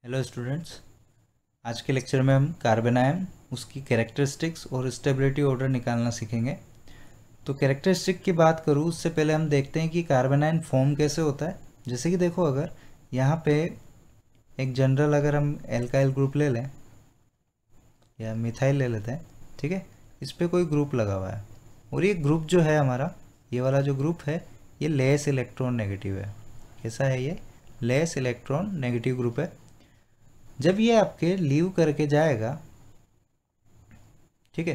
Hello students. आज के lecture में हम कार्बन आयन उसकी कैरेक्टरिस्टिक्स और स्टेबिलिटी ऑर्डर निकालना सीखेंगे। तो कैरेक्टरिस्टिक की बात करूँ उससे पहले हम देखते हैं कि कार्बन आयन फॉर्म कैसे होता है। जैसे कि देखो, अगर यहाँ पे एक जनरल अगर हम एल्काइल ग्रुप ले लें या मिथाइल ले लेते हैं, ठीक है, इस पर कोई ग्रुप लगा हुआ है और ये ग्रुप जो है हमारा, ये वाला जो ग्रुप है, ये लेस इलेक्ट्रॉन नेगेटिव है। कैसा है ये? लेस इलेक्ट्रॉन नेगेटिव ग्रुप है। जब ये आपके लीव करके जाएगा, ठीक है,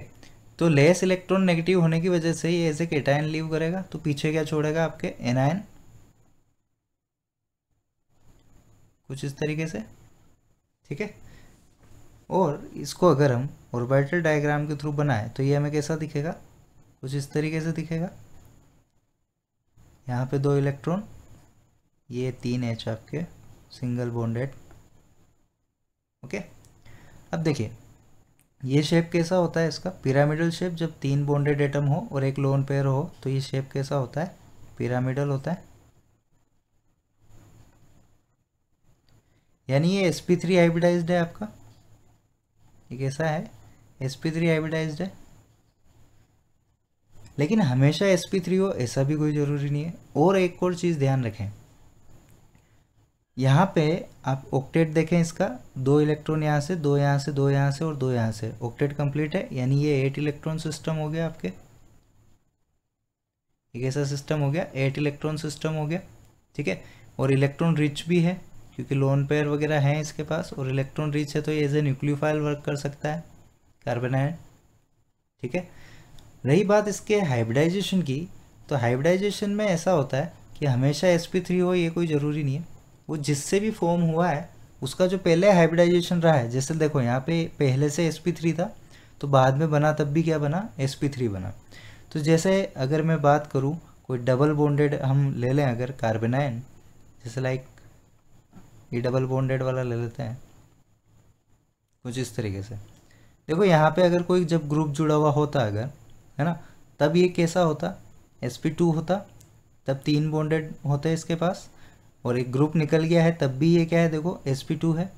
तो लेस इलेक्ट्रॉन नेगेटिव होने की वजह से ये ऐसे केटायन लीव करेगा, तो पीछे क्या छोड़ेगा? आपके एनायन, कुछ इस तरीके से, ठीक है। और इसको अगर हम ऑर्बिटल डायग्राम के थ्रू बनाए तो ये हमें कैसा दिखेगा? कुछ इस तरीके से दिखेगा। यहाँ पे 2 इलेक्ट्रॉन, ये 3 H आपके सिंगल बॉन्डेड। ओके, अब देखिए ये शेप कैसा होता है इसका? Pyramidal shape. जब 3 बॉन्डेड एटम हो और एक लोन पेयर हो तो ये शेप कैसा होता है? पिरामिडल होता है। यानी ये sp3 हाइब्रिडाइज्ड है आपका। ये कैसा है? sp3 हाइब्रिडाइज्ड है। लेकिन हमेशा sp3 हो ऐसा भी कोई ज़रूरी नहीं है। और एक और चीज़ ध्यान रखें, यहाँ पे आप ऑक्टेट देखें इसका, 2 इलेक्ट्रॉन यहाँ से, 2 यहाँ से, 2 यहाँ से और 2 यहाँ से, ऑक्टेट कंप्लीट है। यानी ये 8 इलेक्ट्रॉन सिस्टम हो गया आपके। एक ऐसा सिस्टम हो गया, 8 इलेक्ट्रॉन सिस्टम हो गया, ठीक है। और इलेक्ट्रॉन रिच भी है क्योंकि लोन पेयर वगैरह हैं इसके पास, और इलेक्ट्रॉन रिच है तो ये एज ए न्यूक्लियोफाइल वर्क कर सकता है कार्बन आयन, ठीक है। रही बात इसके हाइब्रिडाइजेशन की, तो हाइब्रिडाइजेशन में ऐसा होता है कि हमेशा sp3 हो ये कोई ज़रूरी नहीं है। वो जिससे भी फॉर्म हुआ है उसका जो पहले हाइब्रिडाइजेशन रहा है, जैसे देखो यहाँ पे पहले से sp3 था तो बाद में बना तब भी क्या बना? sp3 बना। तो जैसे अगर मैं बात करूँ, कोई डबल बॉन्डेड हम ले लें अगर कार्बन आयन, जैसे लाइक ये डबल बॉन्डेड वाला ले लेते हैं कुछ इस तरीके से। देखो यहाँ पे अगर कोई जब ग्रुप जुड़ा हुआ होता अगर, है ना, तब ये कैसा होता? sp2 होता। तब 3 बॉन्डेड होते इसके पास और एक ग्रुप निकल गया है तब भी ये क्या है? देखो sp2 है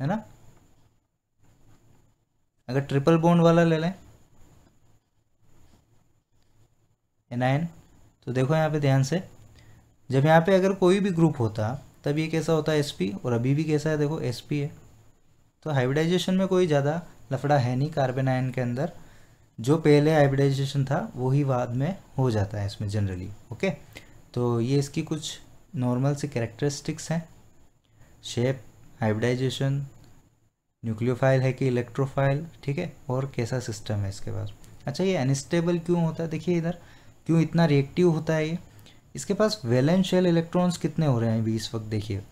ना। अगर ट्रिपल बॉन्ड वाला ले लें एनायन, तो देखो यहाँ पे ध्यान से, जब यहाँ पे अगर कोई भी ग्रुप होता तब ये कैसा होता है? sp, और अभी भी कैसा है? देखो sp है। तो हाइब्रिडाइजेशन में कोई ज़्यादा लफड़ा है नहीं कार्बन आयन के अंदर। जो पहले हाइब्रिडाइजेशन था वही बाद में हो जाता है इसमें जनरली। ओके, तो ये इसकी कुछ नॉर्मल सी कैरेक्टरिस्टिक्स हैं। शेप, हाइब्रिडाइजेशन, न्यूक्लियोफाइल है कि इलेक्ट्रोफाइल, ठीक है, और कैसा सिस्टम है इसके पास। अच्छा, ये अनस्टेबल क्यों होता है? देखिए इधर क्यों इतना रिएक्टिव होता है ये? इसके पास वैलेंस शेल इलेक्ट्रॉन्स कितने हो रहे हैं अभी इस वक्त? देखिए,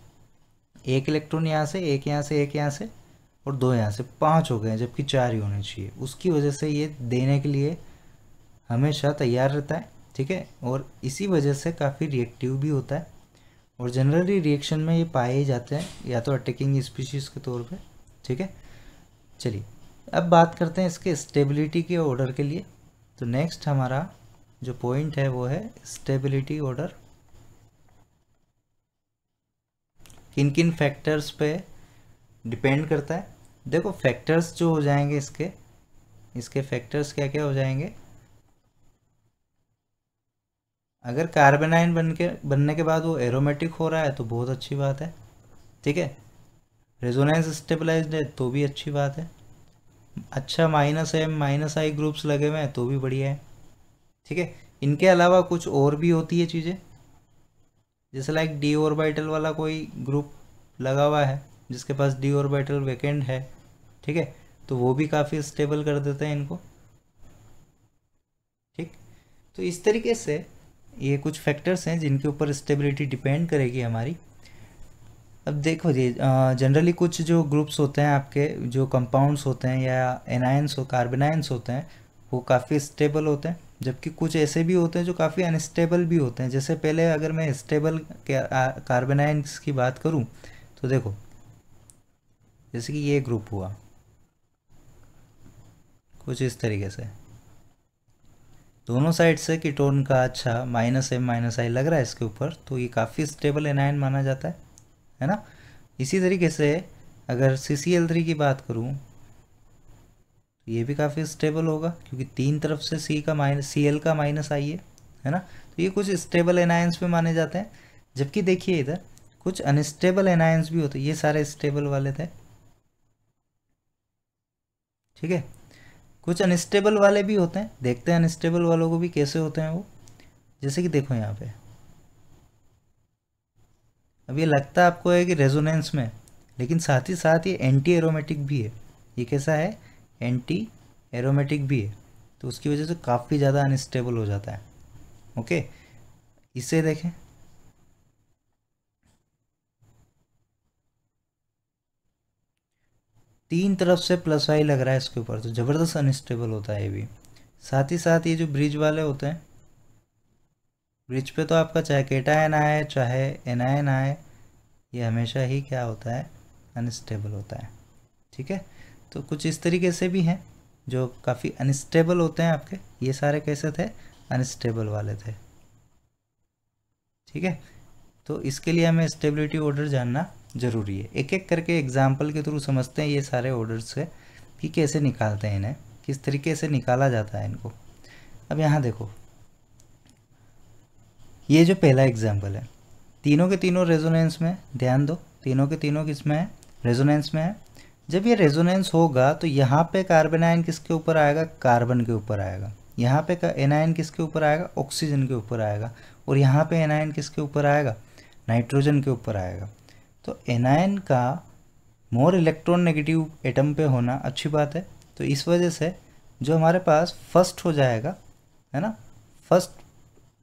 1 इलेक्ट्रॉन यहाँ से, 1 यहाँ से, 1 यहाँ से और 2 यहाँ से, 5 हो गए हैं, जबकि 4 ही होने चाहिए। उसकी वजह से ये देने के लिए हमेशा तैयार रहता है, ठीक है, और इसी वजह से काफ़ी रिएक्टिव भी होता है। और जनरली रिएक्शन में ये पाए ही जाते हैं या तो अटैकिंग स्पीशीज़ के तौर पे, ठीक है। चलिए अब बात करते हैं इसके स्टेबिलिटी के ऑर्डर के लिए। तो नेक्स्ट हमारा जो पॉइंट है वो है स्टेबिलिटी ऑर्डर। किन किन फैक्टर्स पे डिपेंड करता है? देखो फैक्टर्स जो हो जाएंगे इसके फैक्टर्स क्या क्या हो जाएंगे? अगर कार्बन आयन बनने के बाद वो एरोमेटिक हो रहा है तो बहुत अच्छी बात है, ठीक है। रेजोनेंस स्टेबलाइज्ड है तो भी अच्छी बात है। अच्छा -m -i ग्रुप्स लगे हुए हैं तो भी बढ़िया है, ठीक है। इनके अलावा कुछ और भी होती है चीज़ें, जैसे लाइक डी ऑर्बिटल वाला कोई ग्रुप लगा हुआ है जिसके पास डी ऑर्बिटल वैकेंट है, ठीक है, तो वो भी काफ़ी स्टेबल कर देते हैं इनको, ठीक। तो इस तरीके से ये कुछ फैक्टर्स हैं जिनके ऊपर स्टेबिलिटी डिपेंड करेगी हमारी। अब देखो जी, जनरली कुछ जो ग्रुप्स होते हैं आपके, जो कंपाउंड्स होते हैं या एनायंस हो, कार्बनायंस होते हैं, वो काफ़ी स्टेबल होते हैं, जबकि कुछ ऐसे भी होते हैं जो काफ़ी अनस्टेबल भी होते हैं। जैसे पहले अगर मैं स्टेबल कार्बनायंस की बात करूं तो देखो, जैसे कि ये ग्रुप हुआ कुछ इस तरीके से, दोनों साइड से कीटोन का अच्छा -m -i लग रहा है इसके ऊपर, तो ये काफ़ी स्टेबल एनायन माना जाता है ना। इसी तरीके से अगर CCl3 की बात करूँ तो ये भी काफ़ी स्टेबल होगा, क्योंकि तीन तरफ से Cl का माइनस आई है ना। तो ये कुछ स्टेबल एनायंस में माने जाते हैं। जबकि देखिए इधर कुछ अनस्टेबल एनायंस भी होते हैं, ये सारे स्टेबल वाले थे, ठीक है। कुछ अनस्टेबल वाले भी होते हैं, देखते हैं अनस्टेबल वालों को भी कैसे होते हैं वो। जैसे कि देखो यहाँ पे, अब ये लगता है आपको है कि रेजोनेंस में, लेकिन साथ ही साथ ये एंटी एरोमेटिक भी है। ये कैसा है, एंटी एरोमेटिक भी है, तो उसकी वजह से काफ़ी ज़्यादा अनस्टेबल हो जाता है। ओके, इसे देखें, तीन तरफ से प्लस आई लग रहा है इसके ऊपर, तो ज़बरदस्त अनस्टेबल होता है ये भी। साथ ही साथ ये जो ब्रिज वाले होते हैं, ब्रिज पे तो आपका चाहे केटायन आए चाहे एनायन आए, ये हमेशा ही क्या होता है, अनस्टेबल होता है, ठीक है। तो कुछ इस तरीके से भी हैं जो काफ़ी अनस्टेबल होते हैं आपके। ये सारे कैसे थे, अनस्टेबल वाले थे, ठीक है। तो इसके लिए हमें स्टेबिलिटी ऑर्डर जानना ज़रूरी है। एक एक करके एग्जाम्पल के थ्रू समझते हैं ये सारे ऑर्डर से कि कैसे निकालते हैं इन्हें, किस तरीके से निकाला जाता है इनको। अब यहाँ देखो, ये जो पहला एग्जाम्पल है, तीनों के तीनों रेजोनेंस में, ध्यान दो, तीनों के तीनों किस में है, रेजोनेंस में है। जब ये रेजोनेंस होगा तो यहाँ पे कार्बन आयन किसके ऊपर आएगा, कार्बन के ऊपर आएगा। यहाँ पे एनायन किसके ऊपर आएगा, ऑक्सीजन के ऊपर आएगा। और यहाँ पे एनायन किसके ऊपर आएगा, नाइट्रोजन के ऊपर आएगा। तो एनायन का मोर इलेक्ट्रॉन नेगेटिव एटम पे होना अच्छी बात है। तो इस वजह से जो हमारे पास फर्स्ट हो जाएगा, है ना, फर्स्ट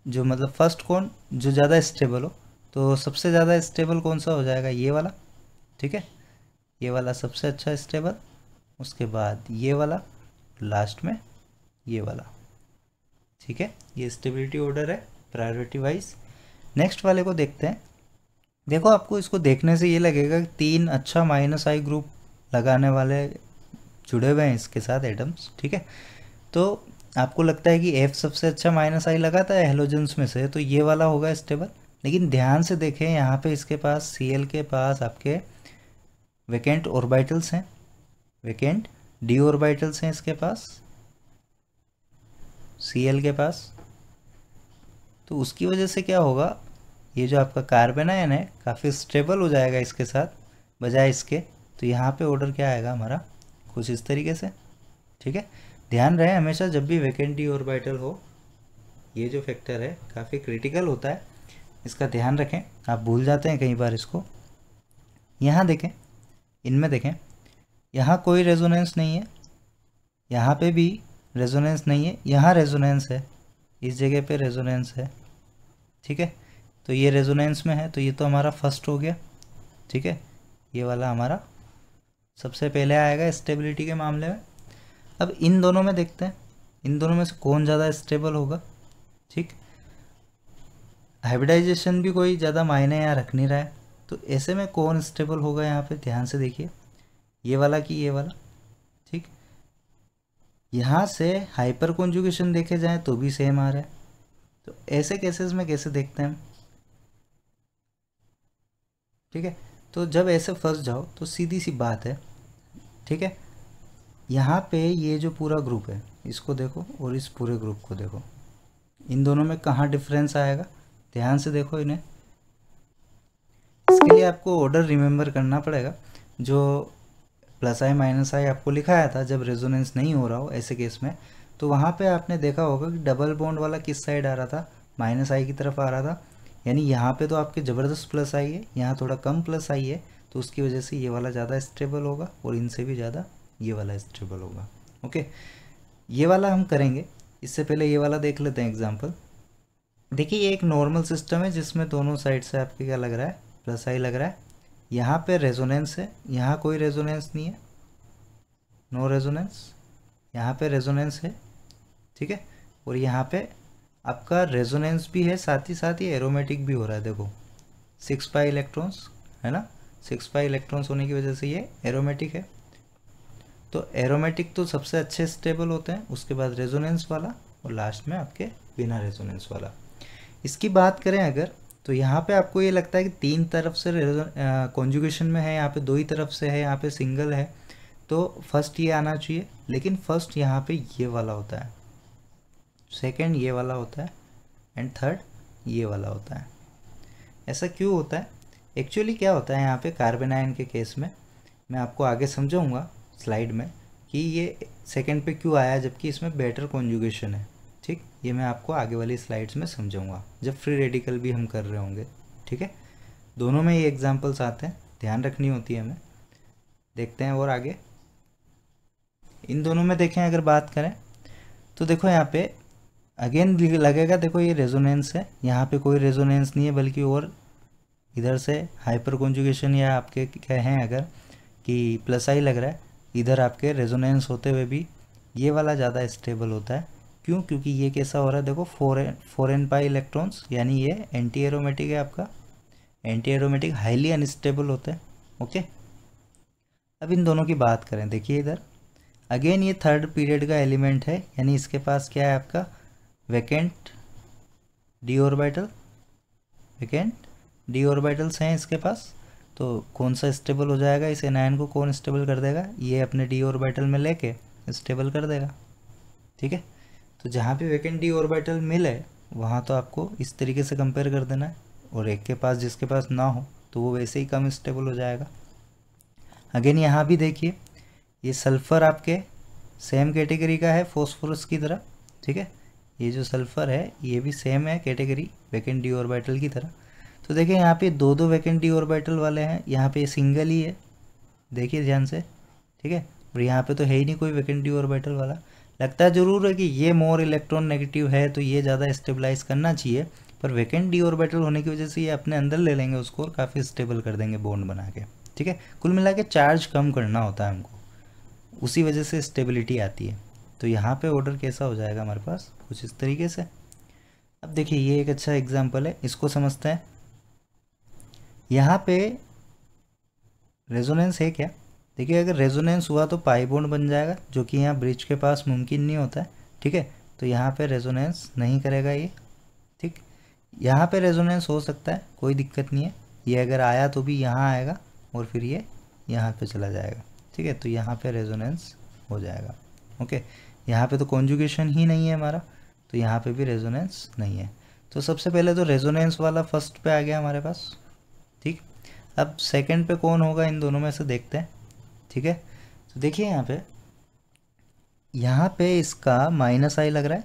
जो मतलब फर्स्ट कौन, जो ज़्यादा स्टेबल हो, तो सबसे ज़्यादा स्टेबल कौन सा हो जाएगा, ये वाला, ठीक है। ये वाला सबसे अच्छा स्टेबल, उसके बाद ये वाला, लास्ट में ये वाला, ठीक है। ये स्टेबिलिटी ऑर्डर है प्रायोरिटी वाइज। नेक्स्ट वाले को देखते हैं। देखो, आपको इसको देखने से ये लगेगा कि तीन अच्छा माइनस आई ग्रुप लगाने वाले जुड़े हुए हैं इसके साथ एटम्स, ठीक है। तो आपको लगता है कि F सबसे अच्छा माइनस आई लगाता है हेलोजेंस में से, तो ये वाला होगा स्टेबल। लेकिन ध्यान से देखें, यहाँ पे इसके पास Cl के पास आपके वेकेंट ऑर्बिटल्स हैं, वेकेंट d ऑर्बिटल्स हैं इसके पास, Cl के पास। तो उसकी वजह से क्या होगा, ये जो आपका कार्बन आयन है काफ़ी स्टेबल हो जाएगा इसके साथ बजाय इसके। तो यहाँ पे ऑर्डर क्या आएगा हमारा, कुछ इस तरीके से, ठीक है। ध्यान रहे हमेशा जब भी वैकेंट डी ऑर्बिटल हो, ये जो फैक्टर है काफ़ी क्रिटिकल होता है, इसका ध्यान रखें। आप भूल जाते हैं कई बार इसको। यहाँ देखें, इनमें देखें, यहाँ कोई रेजोनेंस नहीं है, यहाँ पे भी रेजोनेंस नहीं है, यहाँ रेजोनेंस है, इस जगह पे रेजोनेंस है, ठीक है। तो ये रेजोनेंस में है, तो ये तो हमारा फर्स्ट हो गया, ठीक है। ये वाला हमारा सबसे पहले आएगा स्टेबिलिटी के मामले में। अब इन दोनों में देखते हैं, इन दोनों में से कौन ज़्यादा स्टेबल होगा, ठीक। हाइब्रिडाइजेशन भी कोई ज़्यादा मायने यहाँ रख नहीं रहा है, तो ऐसे में कौन स्टेबल होगा, यहाँ पे ध्यान से देखिए, ये वाला कि ये वाला, ठीक। यहाँ से हाइपर कॉन्जुगेशन देखे जाए तो भी सेम आ रहा है। तो ऐसे केसेस में कैसे देखते हैं हम, ठीक है। तो जब ऐसे फंस जाओ तो सीधी सी बात है, ठीक है। यहाँ पे ये जो पूरा ग्रुप है इसको देखो और इस पूरे ग्रुप को देखो, इन दोनों में कहाँ डिफरेंस आएगा, ध्यान से देखो इन्हें। इसके लिए आपको ऑर्डर रिमेंबर करना पड़ेगा, जो प्लस आई माइनस आई आपको लिखाया था जब रेजोनेंस नहीं हो रहा हो ऐसे केस में। तो वहाँ पे आपने देखा होगा कि डबल बॉन्ड वाला किस साइड आ रहा था, माइनस आई की तरफ आ रहा था। यानी यहाँ पे तो आपके ज़बरदस्त प्लस आई है, यहाँ थोड़ा कम प्लस आई है, तो उसकी वजह से ये वाला ज़्यादा स्टेबल होगा और इनसे भी ज़्यादा ये वाला स्टेबल होगा। ओके, ये वाला हम करेंगे, इससे पहले ये वाला देख लेते हैं एग्जाम्पल। देखिए, ये एक नॉर्मल सिस्टम है जिसमें दोनों साइड से आपके क्या लग रहा है, प्लस आई लग रहा है। यहाँ पे रेजोनेंस है, यहाँ कोई रेजोनेंस नहीं है, नो रेजोनेंस। यहाँ पे रेजोनेंस है, ठीक है। और यहाँ पे आपका रेजोनेंस भी है, साथ ही साथ ये एरोमेटिक भी हो रहा है। देखो 6 पाई इलेक्ट्रॉन्स है ना, 6 पाई इलेक्ट्रॉन्स होने की वजह से ये एरोमेटिक है। तो एरोमेटिक तो सबसे अच्छे स्टेबल होते हैं, उसके बाद रेजोनेंस वाला और लास्ट में आपके बिना रेजोनेंस वाला। इसकी बात करें अगर, तो यहाँ पे आपको ये लगता है कि 3 तरफ से कॉन्जुगेशन में है, यहाँ पे 2 ही तरफ से है, यहाँ पे सिंगल है, तो फर्स्ट ये आना चाहिए, लेकिन फर्स्ट यहाँ पे ये वाला होता है, सेकंड ये वाला होता है, एंड थर्ड ये वाला होता है। ऐसा क्यों होता है? एक्चुअली क्या होता है यहाँ पे कार्बन आयन के केस में, मैं आपको आगे समझाऊंगा स्लाइड में कि ये सेकंड पे क्यों आया जबकि इसमें बेटर कॉन्जुगेशन है। ठीक, ये मैं आपको आगे वाली स्लाइड्स में समझाऊंगा जब फ्री रेडिकल भी हम कर रहे होंगे। ठीक है, दोनों में ये एग्जांपल्स आते हैं, ध्यान रखनी होती है हमें। देखते हैं और आगे इन दोनों में देखें अगर बात करें तो देखो यहाँ पे अगेन लगेगा, देखो ये रेजोनेंस है, यहाँ पे कोई रेजोनेंस नहीं है बल्कि और इधर से हाइपर कॉन्जुगेशन या आपके कहें अगर कि प्लस आई लग रहा है, इधर आपके रेजोनेंस होते हुए भी ये वाला ज़्यादा स्टेबल होता है। क्यों? क्योंकि ये कैसा हो रहा है, देखो 4n पाई इलेक्ट्रॉन्स, यानी ये एंटी एरोमेटिक है, आपका एंटी एरोमेटिक हाईली अनस्टेबल होता है। ओके, अब इन दोनों की बात करें, देखिए इधर अगेन ये थर्ड पीरियड का एलिमेंट है, यानी इसके पास क्या है आपका vacant D orbital, vacant D orbitals हैं इसके पास। तो कौन सा स्टेबल हो जाएगा, इस एनायन को कौन स्टेबल कर देगा, ये अपने डी ऑर्बिटल में लेके स्टेबल कर देगा। ठीक है, तो जहाँ पे वैकेंट डी ऑर्बिटल मिले वहाँ तो आपको इस तरीके से कंपेयर कर देना है, और एक के पास जिसके पास ना हो तो वो वैसे ही कम स्टेबल हो जाएगा। अगेन यहाँ भी देखिए ये सल्फ़र आपके सेम कैटेगरी का है फॉस्फोरस की तरह। ठीक है, ये जो सल्फ़र है ये भी सेम है कैटेगरी वैकेंट डी ऑर्बिटल की तरह। तो देखिए यहाँ पे दो दो वैकेंट डी ऑर्बिटल वाले हैं, यहाँ पे सिंगल ही है, देखिए ध्यान से। ठीक है, और यहाँ पे तो है ही नहीं कोई वैकेंट डी ऑर्बिटल वाला। लगता है ज़रूर है कि ये मोर इलेक्ट्रॉन नेगेटिव है तो ये ज़्यादा स्टेबलाइज करना चाहिए, पर वैकेंट डी ऑर्बिटल होने की वजह से ये अपने अंदर ले लेंगे उसको और काफ़ी स्टेबल कर देंगे बॉन्ड बना के। ठीक है, कुल मिला के चार्ज कम करना होता है हमको, उसी वजह से स्टेबिलिटी आती है। तो यहाँ पे ऑर्डर कैसा हो जाएगा हमारे पास, कुछ इस तरीके से। अब देखिए ये एक अच्छा एग्जांपल है, इसको समझते हैं। यहाँ पे रेजोनेंस है क्या, देखिए अगर रेजोनेंस हुआ तो पाई बॉन्ड बन जाएगा, जो कि यहाँ ब्रिज के पास मुमकिन नहीं होता है। ठीक है, तो यहाँ पे रेजोनेंस नहीं करेगा ये। ठीक, यहाँ पे रेजोनेंस हो सकता है, कोई दिक्कत नहीं है, ये अगर आया तो भी यहाँ आएगा और फिर ये यहाँ पे चला जाएगा। ठीक है, तो यहाँ पे रेजोनेंस हो जाएगा। ओके, यहाँ पे तो कॉन्जुगेशन ही नहीं है हमारा, तो यहाँ पे भी रेजोनेंस नहीं है। तो सबसे पहले तो रेजोनेंस वाला फर्स्ट पे आ गया हमारे पास। ठीक, अब सेकंड पे कौन होगा इन दोनों में से देखते हैं। ठीक है, तो देखिए यहाँ पे इसका माइनस आई लग रहा है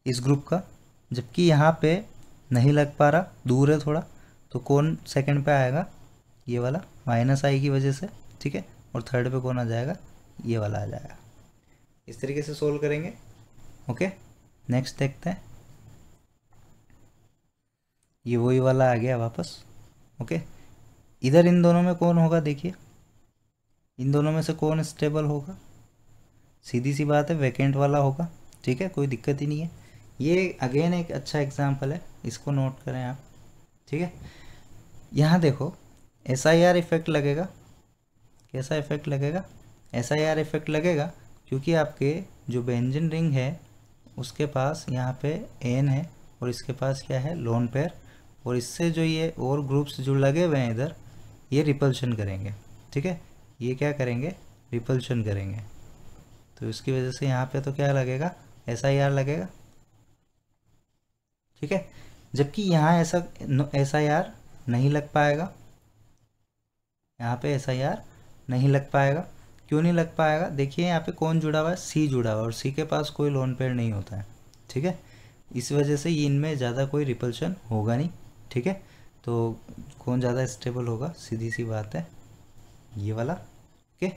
इस ग्रुप का, जबकि यहाँ पे नहीं लग पा रहा, दूर है थोड़ा, तो कौन सेकंड पे आएगा, ये वाला माइनस आई की वजह से। ठीक है, और थर्ड पे कौन आ जाएगा, ये वाला आ जाएगा। इस तरीके से सोल्व करेंगे। ओके, नेक्स्ट देखते हैं, ये वही वाला आ गया वापस। ओके, इधर इन दोनों में कौन होगा, देखिए इन दोनों में से कौन स्टेबल होगा, सीधी सी बात है वैकेंट वाला होगा। ठीक है, कोई दिक्कत ही नहीं है। ये अगेन एक अच्छा एग्जांपल है, इसको नोट करें आप। ठीक है, यहाँ देखो SIR इफेक्ट लगेगा, कैसा इफेक्ट लगेगा, SIR इफेक्ट लगेगा, क्योंकि आपके जो बेंजीन रिंग है उसके पास यहाँ पे N है और इसके पास क्या है लोन पेयर, और इससे जो ये और ग्रुप्स जो लगे हुए हैं इधर ये रिपल्शन करेंगे। ठीक है, ये क्या करेंगे, रिपल्शन करेंगे, तो इसकी वजह से यहाँ पे तो क्या लगेगा, SIR लगेगा। ठीक है, जबकि यहाँ ऐसा SIR नहीं लग पाएगा, यहाँ पे SIR नहीं लग पाएगा। क्यों नहीं लग पाएगा, देखिए यहाँ पे कौन जुड़ा हुआ है, C जुड़ा हुआ है, और C के पास कोई लोन पेयर नहीं होता है। ठीक है, इस वजह से ये इनमें ज़्यादा कोई रिपल्शन होगा नहीं। ठीक है, तो कौन ज़्यादा स्टेबल होगा, सीधी सी बात है ये वाला। ओके,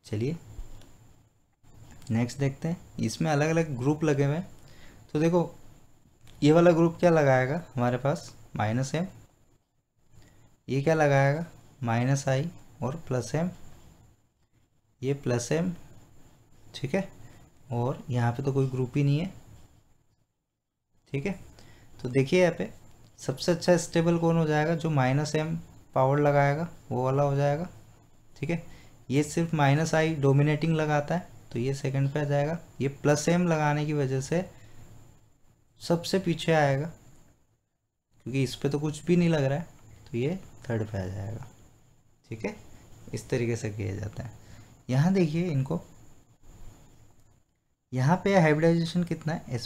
चलिए नेक्स्ट देखते हैं, इसमें अलग अलग ग्रुप लगे हुए हैं। तो देखो ये वाला ग्रुप क्या लगाएगा हमारे पास, -M, ये क्या लगाएगा -I और +M, ये +M। ठीक है, और यहाँ पे तो कोई ग्रुप ही नहीं है। ठीक है, तो देखिए यहाँ पे सबसे अच्छा स्टेबल कौन हो जाएगा, जो -M पावर लगाएगा वो वाला हो जाएगा। ठीक है, ये सिर्फ -I डोमिनेटिंग लगाता है तो ये सेकंड पे आ जाएगा, ये +M लगाने की वजह से सबसे पीछे आएगा, क्योंकि इस पे तो कुछ भी नहीं लग रहा है, तो ये थर्ड पे आ जाएगा। ठीक है, इस तरीके से किया जाता है। यहाँ देखिए इनको, यहाँ पे हाइब्रिडाइजेशन कितना है,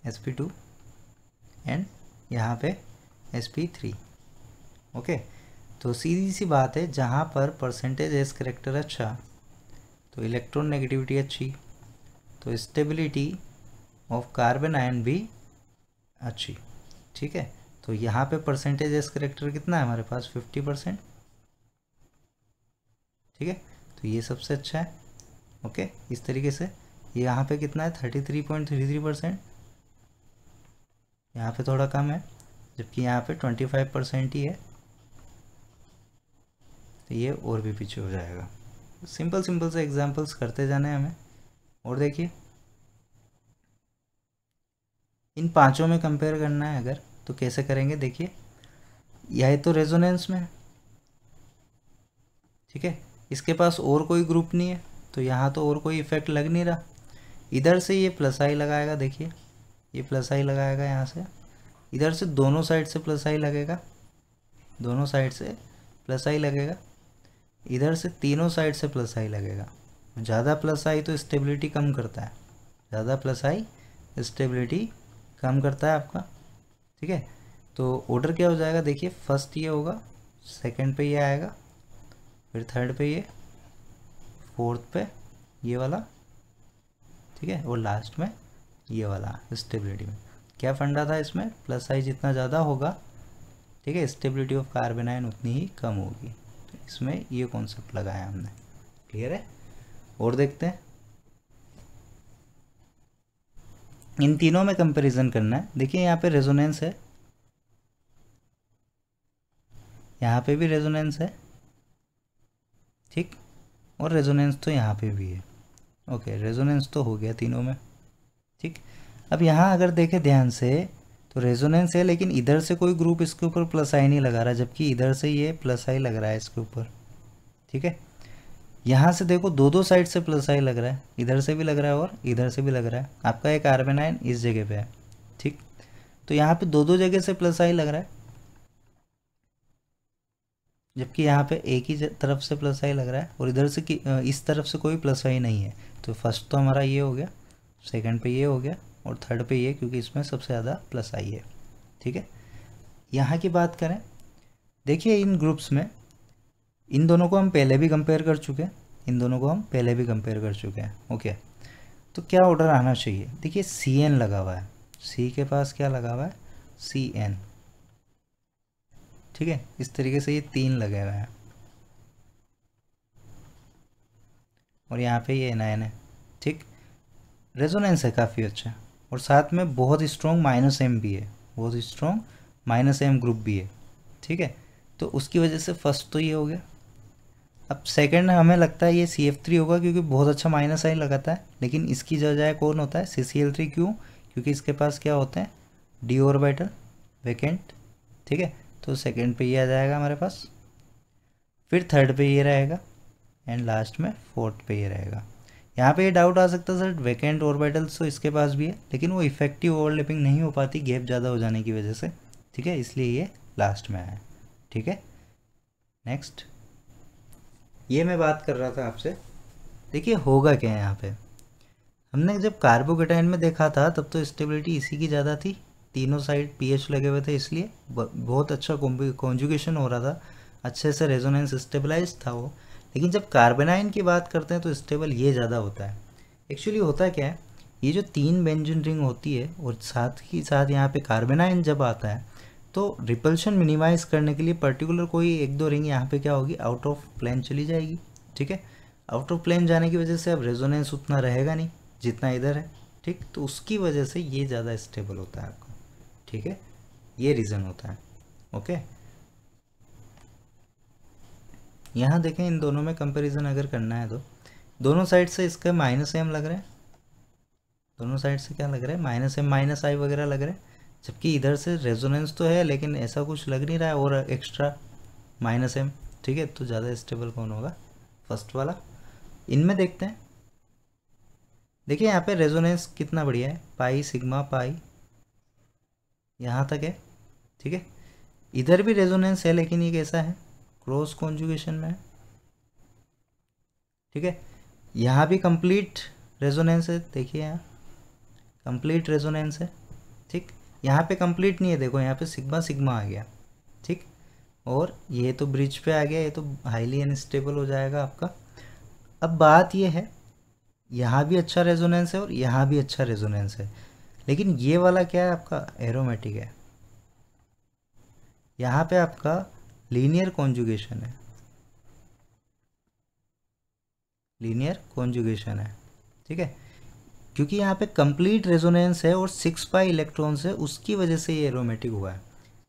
sp2 एंड यहाँ पे sp3। ओके, तो सीधी सी बात है, जहाँ पर परसेंटेज एस करेक्टर अच्छा तो इलेक्ट्रॉन नेगेटिविटी अच्छी, तो स्टेबिलिटी ऑफ कार्बन आयन भी अच्छी। ठीक है, तो यहाँ पे परसेंटेज एस करेक्टर कितना है हमारे पास, 50%। ठीक है, तो ये सबसे अच्छा है। ओके, इस तरीके से यहाँ पे कितना है, 33.33%। यहाँ पे थोड़ा कम है, जबकि यहाँ पे 25% ही है, तो ये और भी पीछे हो जाएगा। सिंपल सिंपल से एग्जांपल्स करते जाना है हमें। और देखिए इन पांचों में कंपेयर करना है अगर, तो कैसे करेंगे, देखिए यह तो रेजोनेंस में है। ठीक है, इसके पास और कोई ग्रुप नहीं है, तो यहाँ तो और कोई इफेक्ट लग नहीं रहा। इधर से ये प्लस आई लगाएगा, देखिए ये प्लस आई लगाएगा यहाँ से, इधर से दोनों साइड से प्लस आई लगेगा, दोनों साइड से प्लस आई लगेगा, इधर से तीनों साइड से प्लस आई लगेगा। ज़्यादा प्लस आई तो स्टेबिलिटी कम करता है, ज़्यादा प्लस आई स्टेबिलिटी कम करता है आपका। ठीक है, तो ऑर्डर क्या हो जाएगा, देखिए फर्स्ट ये होगा, सेकंड पे ये आएगा, फिर थर्ड पे ये, फोर्थ पे ये वाला, ठीक है, और लास्ट में ये वाला। स्टेबिलिटी में क्या फंडा था इसमें, प्लस आई जितना ज़्यादा होगा, ठीक है, स्टेबिलिटी ऑफ कार्बन आयन उतनी ही कम होगी। तो इसमें ये कॉन्सेप्ट लगाया हमने। क्लियर है, और देखते हैं इन तीनों में कंपैरिजन करना है। देखिए यहाँ पे रेजोनेंस है, यहाँ पे भी रेजोनेंस है, ठीक, और रेजोनेंस तो यहाँ पे भी है। ओके, रेजोनेंस तो हो गया तीनों में। ठीक, अब यहाँ अगर देखें ध्यान से तो रेजोनेंस है, लेकिन इधर से कोई ग्रुप इसके ऊपर प्लस आई नहीं लगा रहा, जबकि इधर से ये प्लस आई लग रहा है इसके ऊपर। ठीक है, यहाँ से देखो दो दो साइड से प्लस आई लग रहा है, इधर से भी लग रहा है और इधर से भी लग रहा है। आपका एक कार्बन आयन इस जगह पे है, ठीक, तो यहाँ पे दो दो जगह से प्लस आई लग रहा है, जबकि यहाँ पे एक ही तरफ से प्लस आई लग रहा है, और इधर से इस तरफ से कोई प्लस आई नहीं है। तो फर्स्ट तो हमारा ये हो गया, सेकंड पे ये हो गया, और थर्ड पे ये, क्योंकि इसमें सबसे ज़्यादा प्लस आई है। ठीक है, यहाँ की बात करें, देखिए इन ग्रुप्स में इन दोनों को हम पहले भी कंपेयर कर चुके हैं, इन दोनों को हम पहले भी कंपेयर कर चुके हैं। ओके, तो क्या ऑर्डर आना चाहिए, देखिए CN लगा हुआ है, C के पास क्या लगा हुआ है, CN। ठीक है, इस तरीके से ये 3 लगे हुए हैं, और यहाँ पे ये NiN है। ठीक, रेजोनेंस है काफ़ी अच्छा, और साथ में बहुत स्ट्रॉन्ग -M भी है, बहुत स्ट्रॉन्ग -M ग्रुप भी है। ठीक है, तो उसकी वजह से फर्स्ट तो ये हो गया। अब सेकंड हमें लगता है ये CF3 होगा, क्योंकि बहुत अच्छा -I लगाता है, लेकिन इसकी बजाय कौन होता है, CCl3। क्यों, क्योंकि इसके पास क्या होते हैं, d ऑर्बिटल वैकेंट। ठीक है, तो सेकंड पे ये आ जाएगा हमारे पास, फिर थर्ड पे ये रहेगा, एंड लास्ट में फोर्थ पे ये रहेगा। यहाँ पे ये डाउट आ सकता है सर वैकेंट ऑर्बिटल्स तो इसके पास भी है, लेकिन वो इफेक्टिव ओवरलैपिंग नहीं हो पाती गैप ज़्यादा हो जाने की वजह से। ठीक है, इसलिए ये लास्ट में आया। ठीक है, नेक्स्ट ये मैं बात कर रहा था आपसे, देखिए होगा क्या है यहाँ पे। हमने जब कार्बोकेटाइन में देखा था तब तो स्टेबिलिटी इसी की ज़्यादा थी, तीनों साइड pH लगे हुए थे, इसलिए बहुत अच्छा कॉन्जुगेशन हो रहा था, अच्छे से रेजोनेंस स्टेबलाइज था वो। लेकिन जब कार्बेनाइन की बात करते हैं तो स्टेबल ये ज़्यादा होता है। एक्चुअली होता क्या है, ये जो 3 बेंजीन रिंग होती है और साथ ही साथ यहाँ पे कार्बेनाइन जब आता है, तो रिपल्शन मिनिमाइज करने के लिए पर्टिकुलर कोई एक दो रिंग यहाँ पे क्या होगी, आउट ऑफ प्लेन चली जाएगी। ठीक है, आउट ऑफ प्लेन जाने की वजह से अब रेजोनेंस उतना रहेगा नहीं जितना इधर है। ठीक, तो उसकी वजह से ये ज़्यादा स्टेबल होता है आपका। ठीक है, ये रीज़न होता है। ओके, यहाँ देखें इन दोनों में कंपैरिजन अगर करना है तो दोनों साइड से इसका -M लग रहा है, दोनों साइड से क्या लग रहा है, -M -I वगैरह लग रहा है, जबकि इधर से रेजोनेंस तो है लेकिन ऐसा कुछ लग नहीं रहा है, और एक्स्ट्रा -M। ठीक है, तो ज़्यादा स्टेबल कौन होगा, फर्स्ट वाला। इनमें देखते हैं, देखिए यहाँ पे रेजोनेंस कितना बढ़िया है, पाई सिग्मा पाई यहाँ तक है, ठीक है, इधर भी रेजोनेंस है लेकिन ये कैसा है, क्रॉस कॉन्जुगेशन में है। ठीक है, यहाँ भी कंप्लीट रेजोनेंस है, देखिए यहाँ कंप्लीट रेजोनेंस है। ठीक, यहाँ पे कंप्लीट नहीं है, देखो यहाँ पे सिग्मा सिग्मा आ गया। ठीक, और ये तो ब्रिज पे आ गया, ये तो हाईली अनस्टेबल हो जाएगा आपका। अब बात ये है, यहाँ भी अच्छा रेजोनेंस है और यहाँ भी अच्छा रेजोनेंस है, लेकिन ये वाला क्या है आपका, एरोमेटिक है। यहाँ पे आपका लीनियर कॉन्जुगेशन है, लीनियर कॉन्जुगेशन है। ठीक है, क्योंकि यहाँ पे कंप्लीट रेजोनेंस है और 6 पाई इलेक्ट्रॉन्स है, उसकी वजह से ये एरोमेटिक हुआ है।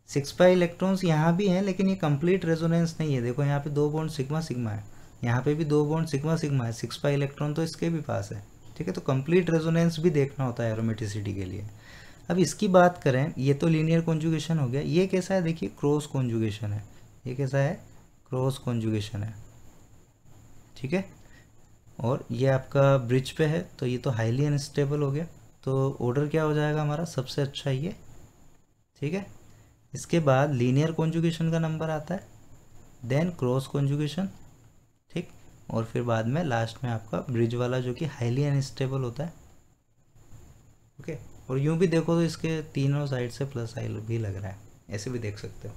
6 पाई इलेक्ट्रॉन्स यहाँ भी हैं लेकिन ये कंप्लीट रेजोनेंस नहीं है। देखो यहाँ पे 2 बॉन्ड सिग्मा सिग्मा है, यहाँ पे भी 2 बॉन्ड सिग्मा सिग्मा है, 6 पाई इलेक्ट्रॉन तो इसके भी पास है। ठीक है, तो कंप्लीट रेजोनेंस भी देखना होता है एरोमेटिसिटी के लिए। अब इसकी बात करें, ये तो लीनियर कॉन्जुगेशन हो गया, ये कैसा है देखिए, क्रॉस कॉन्जुगेशन है। ये कैसा है, क्रॉस कॉन्जुगेशन है। ठीक है, और ये आपका ब्रिज पे है तो ये तो हाईली अनस्टेबल हो गया, तो ऑर्डर क्या हो जाएगा हमारा, सबसे अच्छा ये। ठीक है, इसके बाद लीनियर कॉन्जुगेशन का नंबर आता है, देन क्रॉस कॉन्जुगेशन। ठीक, और फिर बाद में लास्ट में आपका ब्रिज वाला जो कि हाईली अनस्टेबल होता है। ओके, और यूँ भी देखो तो इसके तीनों साइड से प्लस आई भी लग रहा है, ऐसे भी देख सकते हो।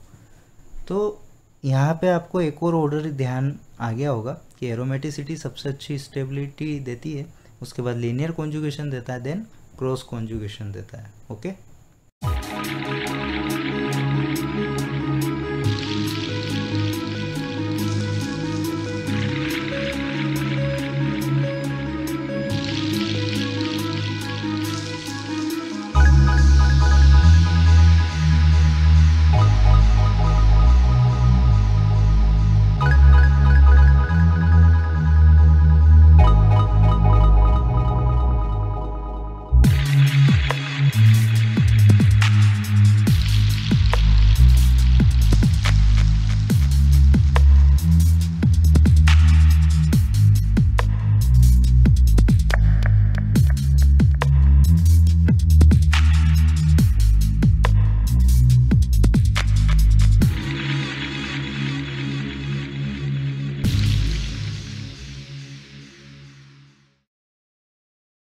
तो यहाँ पे आपको एक और ऑर्डर ध्यान आ गया होगा कि एरोमेटिसिटी सबसे अच्छी स्टेबिलिटी देती है, उसके बाद लीनियर कॉन्जुगेशन देता है, देन क्रॉस कॉन्जुगेशन देता है। ओके।